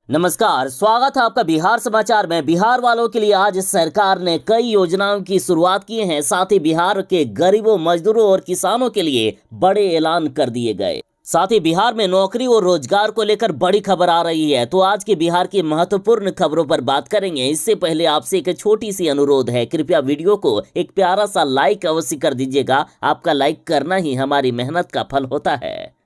नमस्कार, स्वागत है आपका बिहार समाचार में। बिहार वालों के लिए आज सरकार ने कई योजनाओं की शुरुआत की है। साथ ही बिहार के गरीबों, मजदूरों और किसानों के लिए बड़े ऐलान कर दिए गए। साथ ही बिहार में नौकरी और रोजगार को लेकर बड़ी खबर आ रही है। तो आज के बिहार की महत्वपूर्ण खबरों पर बात करेंगे। इससे पहले आपसे एक छोटी सी अनुरोध है, कृपया वीडियो को एक प्यारा सा लाइक अवश्य कर दीजिएगा। आपका लाइक करना ही हमारी मेहनत का फल होता है।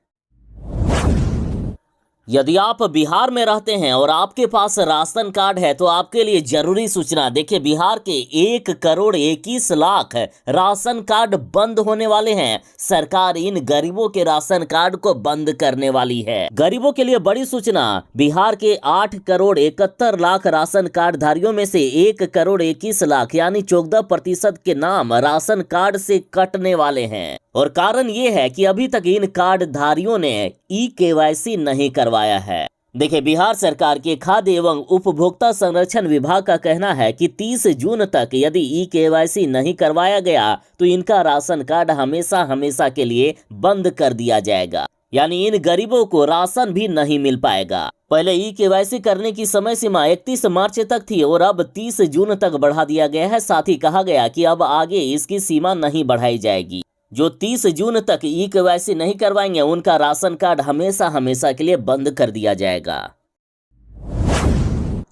यदि आप बिहार में रहते हैं और आपके पास राशन कार्ड है तो आपके लिए जरूरी सूचना। देखिए, बिहार के 1,21,00,000 राशन कार्ड बंद होने वाले हैं। सरकार इन गरीबों के राशन कार्ड को बंद करने वाली है। गरीबों के लिए बड़ी सूचना। बिहार के 8,71,00,000 राशन कार्ड धारियों में से 1,21,00,000 यानी 14% के नाम राशन कार्ड से कटने वाले हैं। और कारण ये है कि अभी तक इन कार्ड धारियों ने ई-केवाईसी नहीं करवाया है। देखिए, बिहार सरकार के खाद्य एवं उपभोक्ता संरक्षण विभाग का कहना है कि 30 जून तक यदि ई-केवाईसी नहीं करवाया गया तो इनका राशन कार्ड हमेशा हमेशा के लिए बंद कर दिया जाएगा। यानी इन गरीबों को राशन भी नहीं मिल पाएगा। पहले ई-केवाईसी करने की समय सीमा 31 मार्च तक थी और अब 30 जून तक बढ़ा दिया गया है। साथ ही कहा गया कि अब आगे इसकी सीमा नहीं बढ़ाई जाएगी। जो 30 जून तक ई-केवाईसी नहीं करवाएंगे उनका राशन कार्ड हमेशा हमेशा के लिए बंद कर दिया जाएगा।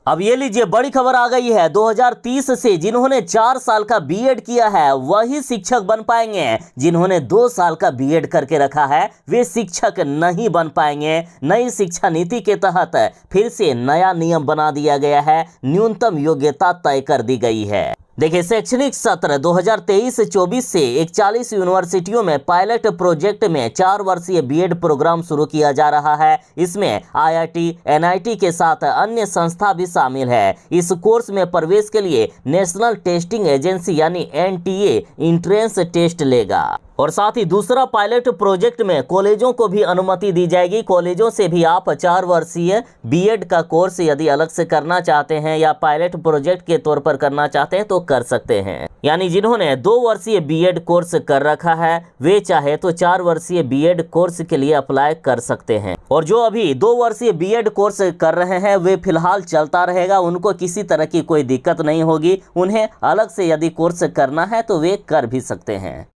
अब ये लीजिए, बड़ी खबर आ गई है। 2030 से जिन्होंने 4 साल का बीएड किया है वही शिक्षक बन पाएंगे। जिन्होंने 2 साल का बीएड करके रखा है वे शिक्षक नहीं बन पाएंगे। नई शिक्षा नीति के तहत फिर से नया नियम बना दिया गया है। न्यूनतम योग्यता तय कर दी गई है। देखिए, शैक्षणिक सत्र 2023-24 से 41 यूनिवर्सिटियों में पायलट प्रोजेक्ट में 4 वर्षीय बीएड प्रोग्राम शुरू किया जा रहा है। इसमें आईआईटी, एनआईटी के साथ अन्य संस्था भी शामिल है। इस कोर्स में प्रवेश के लिए नेशनल टेस्टिंग एजेंसी यानी एनटीए एंट्रेंस टेस्ट लेगा। और साथ ही दूसरा पायलट प्रोजेक्ट में कॉलेजों को भी अनुमति दी जाएगी। कॉलेजों से भी आप 4 वर्षीय बीएड का कोर्स यदि अलग से करना चाहते हैं या पायलट प्रोजेक्ट के तौर पर करना चाहते हैं तो कर सकते हैं। यानी जिन्होंने 2 वर्षीय बीएड कोर्स कर रखा है वे चाहे तो 4 वर्षीय बीएड कोर्स के लिए अप्लाई कर सकते हैं। और जो अभी 2 वर्षीय बीएड कोर्स कर रहे हैं वे फिलहाल चलता रहेगा। उनको किसी तरह की कोई दिक्कत नहीं होगी। उन्हें अलग से यदि कोर्स करना है तो वे कर भी सकते हैं।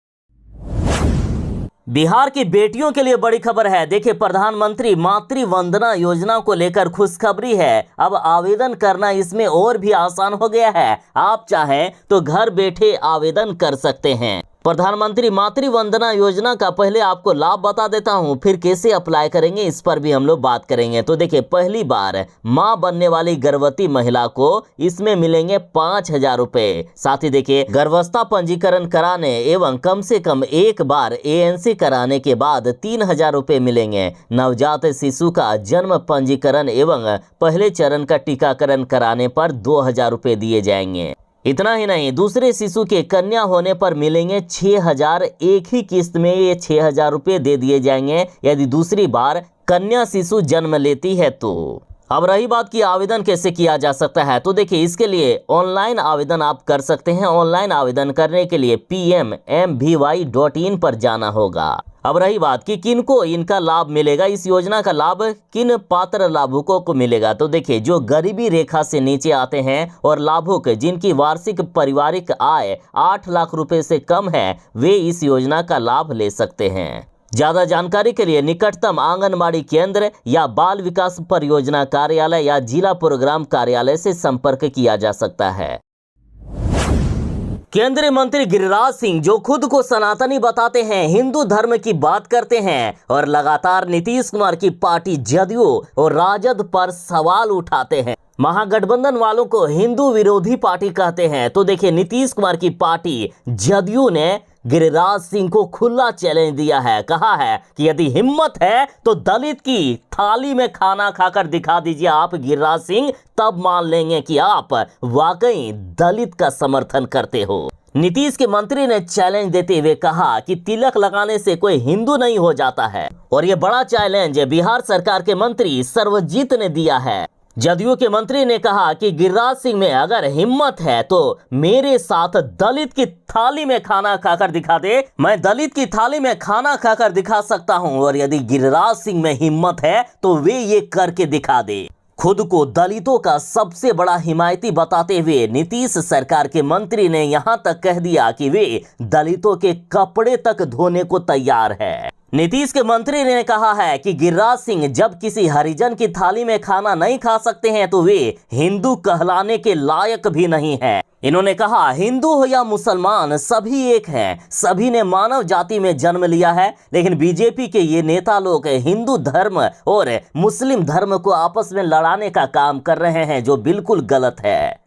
बिहार की बेटियों के लिए बड़ी खबर है। देखिए, प्रधानमंत्री मातृ वंदना योजना को लेकर खुशखबरी है। अब आवेदन करना इसमें और भी आसान हो गया है। आप चाहें तो घर बैठे आवेदन कर सकते हैं। प्रधानमंत्री मातृ वंदना योजना का पहले आपको लाभ बता देता हूं, फिर कैसे अप्लाई करेंगे इस पर भी हम लोग बात करेंगे। तो देखिए, पहली बार मां बनने वाली गर्भवती महिला को इसमें मिलेंगे 5,000 रुपए। साथ ही देखिए, गर्भावस्था पंजीकरण कराने एवं कम से कम एक बार एएनसी कराने के बाद 3,000 रुपए मिलेंगे। नवजात शिशु का जन्म पंजीकरण एवं पहले चरण का टीकाकरण कराने पर 2,000 रुपए दिए जाएंगे। इतना ही नहीं, दूसरे शिशु के कन्या होने पर मिलेंगे 6,000। एक ही किस्त में ये 6,000 रुपये दे दिए जाएंगे यदि दूसरी बार कन्या शिशु जन्म लेती है तो। अब रही बात कि आवेदन कैसे किया जा सकता है, तो देखिए, इसके लिए ऑनलाइन आवेदन आप कर सकते हैं। ऑनलाइन आवेदन करने के लिए pmmvy.in पर जाना होगा। अब रही बात कि किनको इनका लाभ मिलेगा, इस योजना का लाभ किन पात्र लाभुकों को मिलेगा, तो देखिए, जो गरीबी रेखा से नीचे आते हैं और लाभुक जिनकी वार्षिक पारिवारिक आय 8 लाख रुपए से कम है वे इस योजना का लाभ ले सकते हैं। ज्यादा जानकारी के लिए निकटतम आंगनबाड़ी केंद्र या बाल विकास परियोजना कार्यालय या जिला प्रोग्राम कार्यालय से संपर्क किया जा सकता है। केंद्रीय मंत्री गिरिराज सिंह, जो खुद को सनातनी बताते हैं, हिंदू धर्म की बात करते हैं और लगातार नीतीश कुमार की पार्टी जदयू और राजद पर सवाल उठाते हैं। महागठबंधन वालों को हिंदू विरोधी पार्टी कहते हैं। तो देखिए, नीतीश कुमार की पार्टी जदयू ने गिरिराज सिंह को खुला चैलेंज दिया है। कहा है कि यदि हिम्मत है तो दलित की थाली में खाना खाकर दिखा दीजिए आप गिरिराज सिंह, तब मान लेंगे कि आप वाकई दलित का समर्थन करते हो। नीतीश के मंत्री ने चैलेंज देते हुए कहा कि तिलक लगाने से कोई हिंदू नहीं हो जाता है। और ये बड़ा चैलेंज बिहार सरकार के मंत्री सर्वजीत ने दिया है। जदयू के मंत्री ने कहा कि गिरिराज सिंह में अगर हिम्मत है तो मेरे साथ दलित की थाली में खाना खाकर दिखा दे। मैं दलित की थाली में खाना खाकर दिखा सकता हूं और यदि गिरिराज सिंह में हिम्मत है तो वे ये करके दिखा दे। खुद को दलितों का सबसे बड़ा हिमायती बताते हुए नीतीश सरकार के मंत्री ने यहां तक कह दिया कि वे दलितों के कपड़े तक धोने को तैयार है। नीतीश के मंत्री ने कहा है कि गिरिराज सिंह जब किसी हरिजन की थाली में खाना नहीं खा सकते हैं तो वे हिंदू कहलाने के लायक भी नहीं हैं। इन्होंने कहा, हिंदू हो या मुसलमान सभी एक हैं, सभी ने मानव जाति में जन्म लिया है, लेकिन बीजेपी के ये नेता लोग हिंदू धर्म और मुस्लिम धर्म को आपस में लड़ाने का काम कर रहे हैं, जो बिल्कुल गलत है।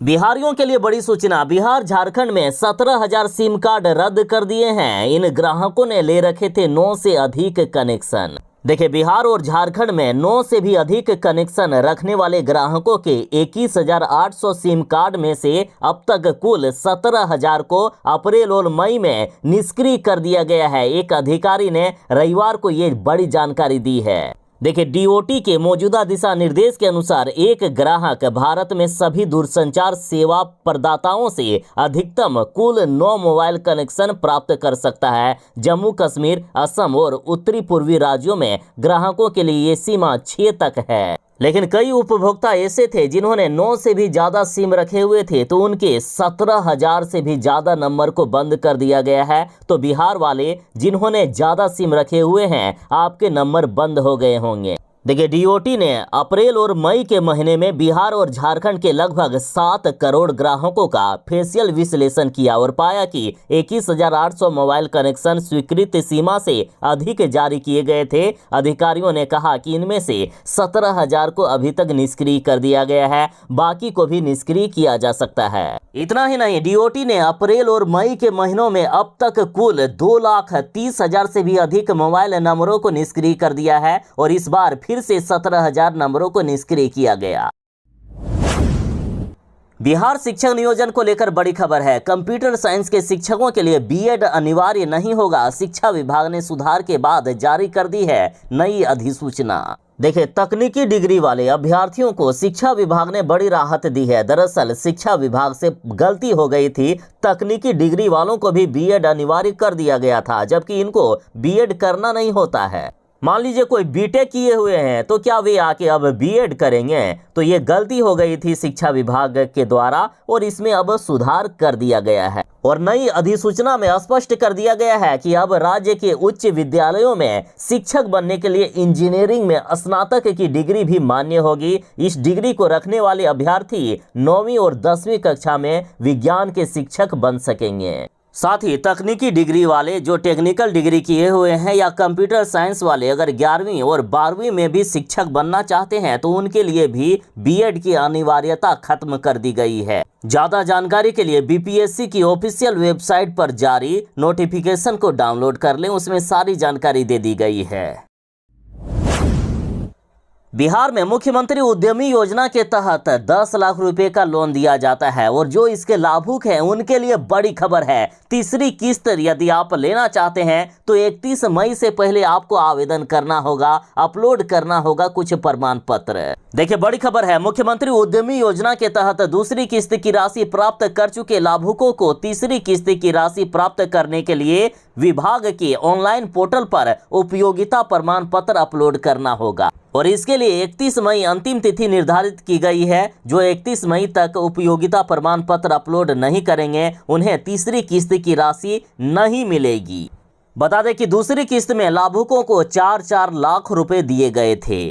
बिहारियों के लिए बड़ी सूचना, बिहार झारखंड में 17,000 सिम कार्ड रद्द कर दिए हैं। इन ग्राहकों ने ले रखे थे 9 से अधिक कनेक्शन। देखिए, बिहार और झारखंड में 9 से भी अधिक कनेक्शन रखने वाले ग्राहकों के 21,800 सिम कार्ड में से अब तक कुल 17,000 को अप्रैल और मई में निष्क्रिय कर दिया गया है। एक अधिकारी ने रविवार को ये बड़ी जानकारी दी है। देखिए, डीओटी के मौजूदा दिशा निर्देश के अनुसार एक ग्राहक भारत में सभी दूरसंचार सेवा प्रदाताओं से अधिकतम कुल 9 मोबाइल कनेक्शन प्राप्त कर सकता है। जम्मू कश्मीर, असम और उत्तरी पूर्वी राज्यों में ग्राहकों के लिए ये सीमा 6 तक है। लेकिन कई उपभोक्ता ऐसे थे जिन्होंने 9 से भी ज्यादा सिम रखे हुए थे, तो उनके 17,000 से भी ज्यादा नंबर को बंद कर दिया गया है। तो बिहार वाले जिन्होंने ज्यादा सिम रखे हुए हैं, आपके नंबर बंद हो गए होंगे। देखिए, डीओटी ने अप्रैल और मई के महीने में बिहार और झारखंड के लगभग 7 करोड़ ग्राहकों का फेशियल विश्लेषण किया और पाया कि 21,800 मोबाइल कनेक्शन स्वीकृत सीमा से अधिक जारी किए गए थे। अधिकारियों ने कहा कि इनमें से 17,000 को अभी तक निष्क्रिय कर दिया गया है, बाकी को भी निष्क्रिय किया जा सकता है। इतना ही नहीं, डीओटी ने अप्रैल और मई के महीनों में अब तक कुल 2,30,000 से भी अधिक मोबाइल नंबरों को निष्क्रिय कर दिया है और इस बार फिर से 17,000 नंबरों को निष्क्रिय किया गया। बिहार शिक्षक नियोजन को लेकर बड़ी खबर है। कंप्यूटर साइंस के शिक्षकों के लिए बीएड अनिवार्य नहीं होगा। शिक्षा विभाग ने सुधार के बाद जारी कर दी है नई अधिसूचना। देखिए, तकनीकी डिग्री वाले अभ्यर्थियों को शिक्षा विभाग ने बड़ी राहत दी है। दरअसल शिक्षा विभाग से गलती हो गई थी। तकनीकी डिग्री वालों को भी बीएड अनिवार्य कर दिया गया था, जबकि इनको बीएड करना नहीं होता है। मान लीजिए कोई बीटेक किए हुए हैं, तो क्या वे आके अब बीएड करेंगे? तो ये गलती हो गई थी शिक्षा विभाग के द्वारा और इसमें अब सुधार कर दिया गया है। और नई अधिसूचना में स्पष्ट कर दिया गया है कि अब राज्य के उच्च विद्यालयों में शिक्षक बनने के लिए इंजीनियरिंग में स्नातक की डिग्री भी मान्य होगी। इस डिग्री को रखने वाले अभ्यर्थी 9वीं और 10वीं कक्षा में विज्ञान के शिक्षक बन सकेंगे। साथ ही तकनीकी डिग्री वाले जो टेक्निकल डिग्री किए हुए हैं या कंप्यूटर साइंस वाले अगर 11वीं और 12वीं में भी शिक्षक बनना चाहते हैं तो उनके लिए भी बीएड की अनिवार्यता खत्म कर दी गई है। ज्यादा जानकारी के लिए बीपीएससी की ऑफिशियल वेबसाइट पर जारी नोटिफिकेशन को डाउनलोड कर लें, उसमें सारी जानकारी दे दी गई है। बिहार में मुख्यमंत्री उद्यमी योजना के तहत 10 लाख रुपए का लोन दिया जाता है और जो इसके लाभुक हैं उनके लिए बड़ी खबर है। तीसरी किस्त यदि आप लेना चाहते हैं तो 31 मई से पहले आपको आवेदन करना होगा, अपलोड करना होगा कुछ प्रमाण पत्र। देखिए, बड़ी खबर है। मुख्यमंत्री उद्यमी योजना के तहत दूसरी किस्त की राशि प्राप्त कर चुके लाभुकों को तीसरी किस्त की राशि प्राप्त करने के लिए विभाग के ऑनलाइन पोर्टल पर उपयोगिता प्रमाण पत्र अपलोड करना होगा और इसके लिए 31 मई अंतिम तिथि निर्धारित की गई है। जो 31 मई तक उपयोगिता प्रमाण पत्र अपलोड नहीं करेंगे उन्हें तीसरी किस्त की राशि नहीं मिलेगी। बता दें कि दूसरी किस्त में लाभुकों को 4-4 लाख रुपए दिए गए थे।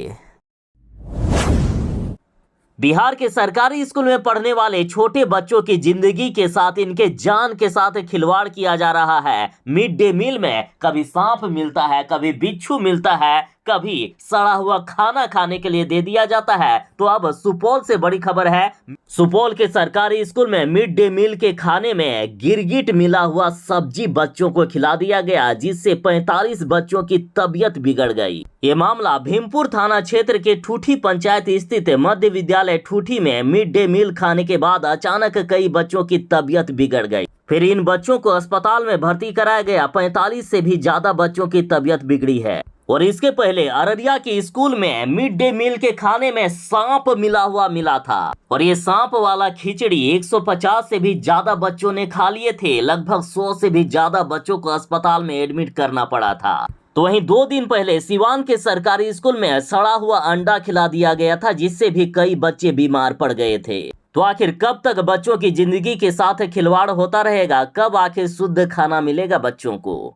बिहार के सरकारी स्कूल में पढ़ने वाले छोटे बच्चों की जिंदगी के साथ इनके जान के साथ खिलवाड़ किया जा रहा है। मिड डे मील में कभी सांप मिलता है, कभी बिच्छू मिलता है, कभी सड़ा हुआ खाना खाने के लिए दे दिया जाता है। तो अब सुपौल से बड़ी खबर है। सुपौल के सरकारी स्कूल में मिड डे मील के खाने में गिरगिट मिला हुआ सब्जी बच्चों को खिला दिया गया, जिससे 45 बच्चों की तबीयत बिगड़ गई। ये मामला भीमपुर थाना क्षेत्र के ठूठी पंचायत स्थित मध्य विद्यालय ठूठी में मिड डे मील खाने के बाद अचानक कई बच्चों की तबीयत बिगड़ गई। फिर इन बच्चों को अस्पताल में भर्ती कराया गया। 45 से भी ज्यादा बच्चों की तबीयत बिगड़ी है। और इसके पहले अररिया के स्कूल में मिड डे मील के खाने में सांप मिला था और ये सांप वाला खिचड़ी 150 से भी ज्यादा बच्चों ने खा लिए थे। लगभग 100 से भी ज्यादा बच्चों को अस्पताल में एडमिट करना पड़ा था। तो वहीं 2 दिन पहले सिवान के सरकारी स्कूल में सड़ा हुआ अंडा खिला दिया गया था, जिससे भी कई बच्चे बीमार पड़ गए थे। तो आखिर कब तक बच्चों की जिंदगी के साथ खिलवाड़ होता रहेगा? कब आखिर शुद्ध खाना मिलेगा बच्चों को?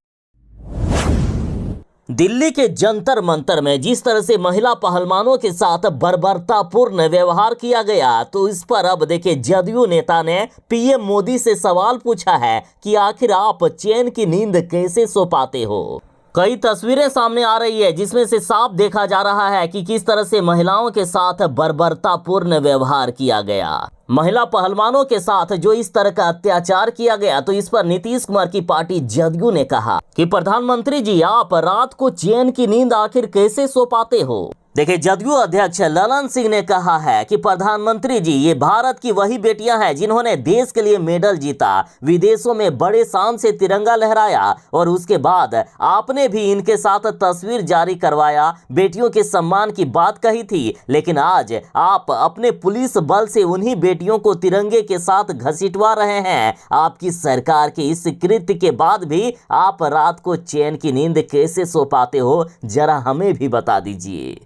दिल्ली के जंतर मंतर में जिस तरह से महिला पहलवानों के साथ बर्बरतापूर्ण व्यवहार किया गया, तो इस पर अब देखिए जदयू नेता ने पीएम मोदी से सवाल पूछा है कि आखिर आप चैन की नींद कैसे सो पाते हो। कई तस्वीरें सामने आ रही है जिसमें से साफ देखा जा रहा है कि किस तरह से महिलाओं के साथ बर्बरतापूर्ण व्यवहार किया गया। महिला पहलवानों के साथ जो इस तरह का अत्याचार किया गया, तो इस पर नीतीश कुमार की पार्टी जदयू ने कहा कि प्रधानमंत्री जी, आप रात को चैन की नींद आखिर कैसे सो पाते हो। देखिए जदयू अध्यक्ष ललन सिंह ने कहा है कि प्रधानमंत्री जी, ये भारत की वही बेटियां हैं जिन्होंने देश के लिए मेडल जीता, विदेशों में बड़े शान से तिरंगा लहराया, और उसके बाद आपने भी इनके साथ तस्वीर जारी करवाया, बेटियों के सम्मान की बात कही थी, लेकिन आज आप अपने पुलिस बल से उन्हीं बेटियों को तिरंगे के साथ घसीटवा रहे हैं। आपकी सरकार के इस कृत्य के बाद भी आप रात को चैन की नींद कैसे सो पाते हो, जरा हमें भी बता दीजिए।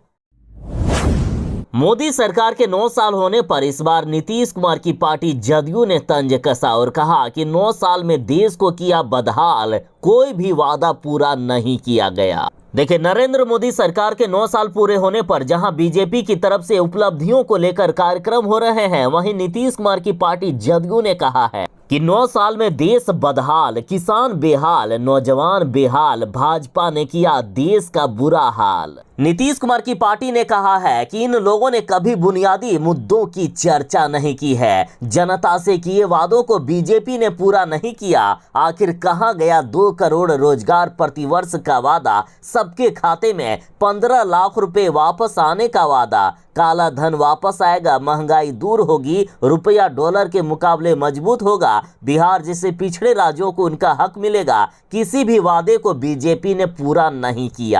मोदी सरकार के 9 साल होने पर इस बार नीतीश कुमार की पार्टी जदयू ने तंज कसा और कहा कि 9 साल में देश को किया बदहाल, कोई भी वादा पूरा नहीं किया गया। देखिए नरेंद्र मोदी सरकार के 9 साल पूरे होने पर जहां बीजेपी की तरफ से उपलब्धियों को लेकर कार्यक्रम हो रहे हैं, वहीं नीतीश कुमार की पार्टी जदयू ने कहा है कि 9 साल में देश बदहाल, किसान बेहाल, नौजवान बेहाल, भाजपा ने किया देश का बुरा हाल। नीतीश कुमार की पार्टी ने कहा है कि इन लोगों ने कभी बुनियादी मुद्दों की चर्चा नहीं की है, जनता से किए वादों को बीजेपी ने पूरा नहीं किया। आखिर कहां गया 2 करोड़ रोजगार प्रतिवर्ष का वादा, सबके खाते में 15 लाख रुपए वापस आने का वादा, काला धन वापस आएगा, महंगाई दूर होगी, रुपया डॉलर के मुकाबले मजबूत होगा, बिहार जैसे पिछड़े राज्यों को उनका हक मिलेगा। किसी भी वादे को बीजेपी ने पूरा नहीं किया।